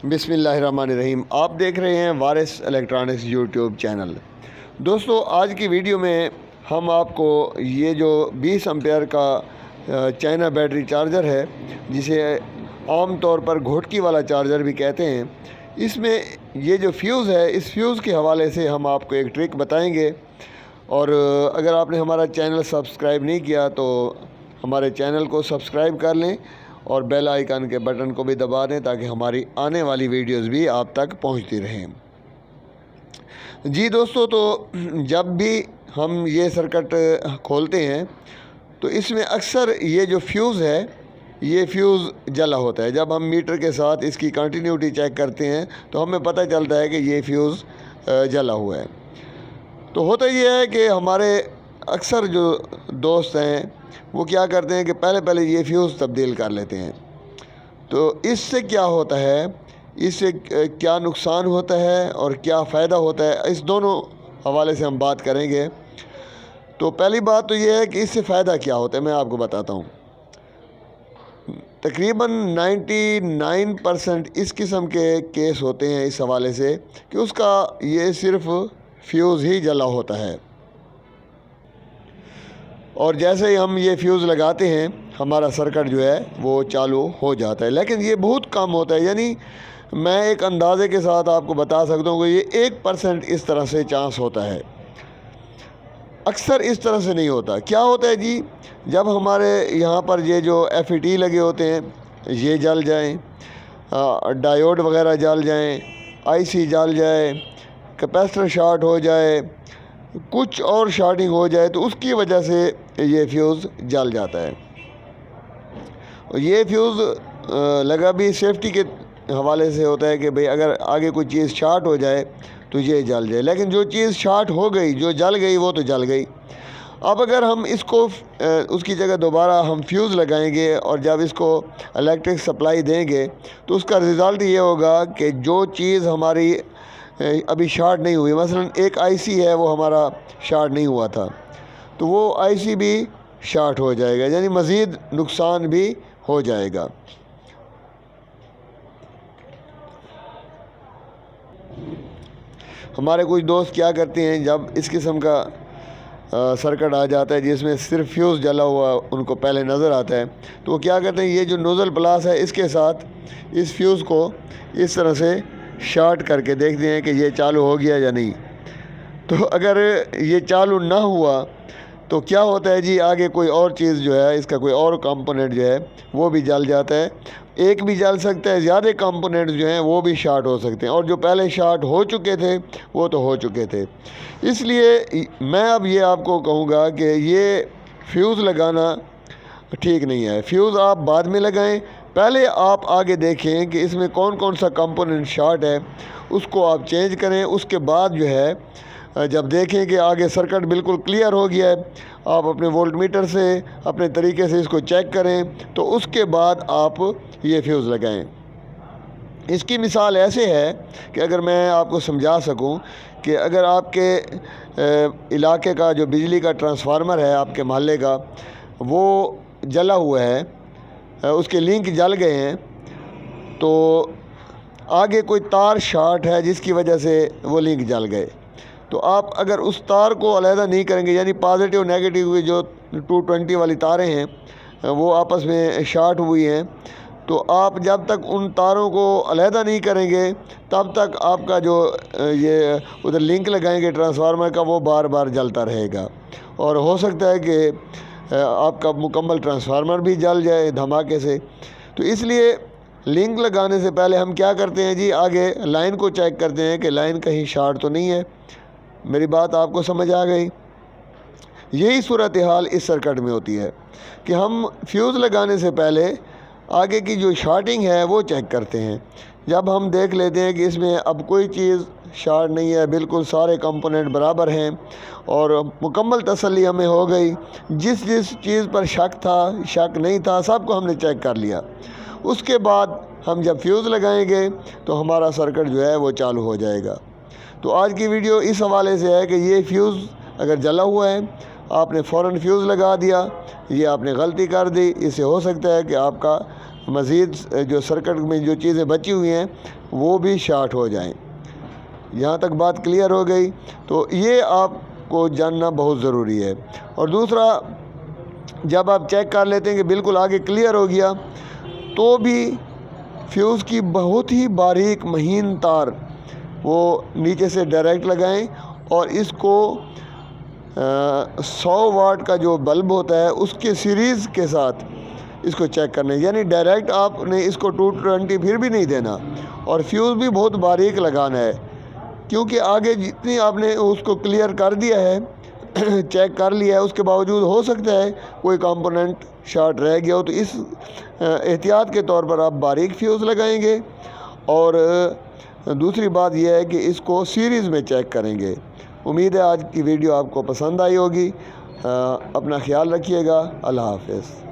بسم اللہ الرحمن الرحیم۔ آپ دیکھ رہے ہیں وارث الیکٹرانکس یوٹیوب چینل۔ دوستو، آج کی ویڈیو میں ہم آپ کو یہ جو 20 امپیئر کا چائنا بیٹری چارجر ہے، جسے عام طور پر گھوٹکی والا چارجر بھی کہتے ہیں، اس میں یہ جو فیوز ہے، اس فیوز کے حوالے سے ہم آپ کو ایک ٹرک بتائیں گے۔ اور اگر آپ نے ہمارا چینل سبسکرائب نہیں کیا تو ہمارے چینل کو سبسکرائب کر لیں اور بیل آئیکن کے بٹن کو بھی دبا دیں تاکہ ہماری آنے والی ویڈیوز بھی آپ تک پہنچتی رہیں۔ جی دوستو، تو جب بھی ہم یہ سرکٹ کھولتے ہیں تو اس میں اکثر یہ جو فیوز ہے، یہ فیوز جلا ہوتا ہے۔ جب ہم میٹر کے ساتھ اس کی کنٹینیوٹی چیک کرتے ہیں تو ہمیں پتہ چلتا ہے کہ یہ فیوز جلا ہوا ہے۔ تو ہوتا یہ ہے کہ ہمارے اکثر جو دوست ہیں وہ کیا کرتے ہیں کہ پہلے یہ فیوز تبدیل کر لیتے ہیں۔ تو اس سے کیا ہوتا ہے، اس سے کیا نقصان ہوتا ہے اور کیا فائدہ ہوتا ہے، اس دونوں حوالے سے ہم بات کریں گے۔ تو پہلی بات تو یہ ہے کہ اس سے فائدہ کیا ہوتا ہے، میں آپ کو بتاتا ہوں۔ تقریباً 99% اس قسم کے کیس ہوتے ہیں اس حوالے سے کہ اس کا یہ صرف فیوز ہی جلا ہوتا ہے، اور جیسے ہی ہم یہ فیوز لگاتے ہیں ہمارا سرکٹ جو ہے وہ چالو ہو جاتا ہے۔ لیکن یہ بہت کم ہوتا ہے، یعنی میں ایک اندازے کے ساتھ آپ کو بتا سکتا ہوں کہ یہ 1% اس طرح سے چانس ہوتا ہے، اکثر اس طرح سے نہیں ہوتا۔ کیا ہوتا ہے جی، جب ہمارے یہاں پر یہ جو FET لگے ہوتے ہیں یہ جل جائیں، ڈائیوڈ وغیرہ جل جائیں، IC جل جائے، کیپیسٹر شارٹ ہو جائے، کچھ اور شارٹنگ ہو جائے تو اس کی وجہ سے یہ فیوز جل جاتا ہے۔ یہ فیوز لگا بھی سیفٹی کے حوالے سے ہوتا ہے کہ بھئی اگر آگے کوئی چیز شارٹ ہو جائے تو یہ جل جائے، لیکن جو چیز شارٹ ہو گئی، جو جل گئی، وہ تو جل گئی۔ اب اگر ہم اس کو اس کی جگہ دوبارہ ہم فیوز لگائیں گے اور جب اس کو الیکٹرک سپلائی دیں گے تو اس کا رزلٹ یہ ہوگا کہ جو چیز ہماری ابھی شارٹ نہیں ہوئی، مثلا ایک IC ہے وہ ہمارا شارٹ نہیں ہوا تھا، تو وہ IC بھی شارٹ ہو جائے گا، یعنی مزید نقصان بھی ہو جائے گا۔ ہمارے کچھ دوست کیا کرتے ہیں، جب اس قسم کا سرکٹ آ جاتا ہے جس میں صرف فیوز جلا ہوا ان کو پہلے نظر آتا ہے، تو وہ کیا کرتے ہیں، یہ جو نوزل پلاس ہے اس کے ساتھ اس فیوز کو اس طرح سے شارٹ کر کے دیکھتے ہیں کہ یہ چالو ہو گیا یا نہیں۔ تو اگر یہ چالو نہ ہوا تو کیا ہوتا ہے جی، آگے کوئی اور چیز جو ہے، اس کا کوئی اور کمپوننٹ جو ہے وہ بھی جل جاتا ہے۔ ایک بھی جل سکتا ہے، زیادہ کمپوننٹ جو ہیں وہ بھی شارٹ ہو سکتے ہیں، اور جو پہلے شارٹ ہو چکے تھے وہ تو ہو چکے تھے۔ اس لیے میں اب یہ آپ کو کہوں گا کہ یہ فیوز لگانا ٹھیک نہیں ہے۔ فیوز آپ بعد میں لگائیں، پہلے آپ آگے دیکھیں کہ اس میں کون سا کمپوننٹ شارٹ ہے، اس کو آپ چینج کریں۔ اس کے بعد جو ہے جب دیکھیں کہ آگے سرکٹ بالکل کلیئر ہو گیا ہے، آپ اپنے وولٹ میٹر سے اپنے طریقے سے اس کو چیک کریں، تو اس کے بعد آپ یہ فیوز لگائیں۔ اس کی مثال ایسے ہے کہ اگر میں آپ کو سمجھا سکوں کہ اگر آپ کے علاقے کا جو بجلی کا ٹرانسفارمر ہے آپ کے محلے کا، وہ جلا ہوا ہے، اس کے لنک جل گئے ہیں، تو آگے کوئی تار شارٹ ہے جس کی وجہ سے وہ لنک جل گئے، تو آپ اگر اس تار کو علیحدہ نہیں کریں گے، یعنی پازیٹیو نیگیٹیو جو 220 والی تاریں ہیں وہ آپس میں شارٹ ہوئی ہیں، تو آپ جب تک ان تاروں کو علیحدہ نہیں کریں گے تب تک آپ کا جو یہ ادھر لنک لگائیں گے ٹرانسفارمر کا، وہ بار بار جلتا رہے گا، اور ہو سکتا ہے کہ آپ کا مکمل ٹرانسفارمر بھی جل جائے دھماکے سے۔ تو اس لیے لنک لگانے سے پہلے ہم کیا کرتے ہیں جی، آگے لائن کو چیک کرتے ہیں کہ لائن کہیں شارٹ تو نہیں ہے۔ میری بات آپ کو سمجھ آ گئی؟ یہی صورتحال اس سرکٹ میں ہوتی ہے کہ ہم فیوز لگانے سے پہلے آگے کی جو شارٹنگ ہے وہ چیک کرتے ہیں۔ جب ہم دیکھ لیتے ہیں کہ اس میں اب کوئی چیز شارٹ نہیں ہے، بالکل سارے کمپوننٹ برابر ہیں، اور مکمل تسلی ہمیں ہو گئی، جس چیز پر شک تھا، شک نہیں تھا، سب کو ہم نے چیک کر لیا، اس کے بعد ہم جب فیوز لگائیں گے تو ہمارا سرکٹ جو ہے وہ چالو ہو جائے گا۔ تو آج کی ویڈیو اس حوالے سے ہے کہ یہ فیوز اگر جلا ہوا ہے، آپ نے فوراً فیوز لگا دیا، یہ آپ نے غلطی کر دی، اس سے ہو سکتا ہے کہ آپ کا مزید جو سرکٹ میں جو چیزیں بچی ہوئی ہیں وہ بھی شارٹ ہو جائیں۔ یہاں تک بات کلیئر ہو گئی؟ تو یہ آپ کو جاننا بہت ضروری ہے۔ اور دوسرا، جب آپ چیک کر لیتے ہیں کہ بالکل آگے کلیئر ہو گیا، تو بھی فیوز کی بہت ہی باریک مہین تار وہ نیچے سے ڈائریکٹ لگائیں، اور اس کو 100 واٹ کا جو بلب ہوتا ہے اس کے سیریز کے ساتھ اس کو چیک کرنا ہے، یعنی ڈائریکٹ آپ نے اس کو 220 پھر بھی نہیں دینا، اور فیوز بھی بہت باریک لگانا ہے، کیونکہ آگے جتنی آپ نے اس کو کلیئر کر دیا ہے، چیک کر لیا ہے، اس کے باوجود ہو سکتا ہے کوئی کمپوننٹ شارٹ رہ گیا ہو، تو اس احتیاط کے طور پر آپ باریک فیوز لگائیں گے۔ اور دوسری بات یہ ہے کہ اس کو سیریز میں چیک کریں گے۔ امید ہے آج کی ویڈیو آپ کو پسند آئی ہوگی۔ اپنا خیال رکھیے گا۔ اللہ حافظ۔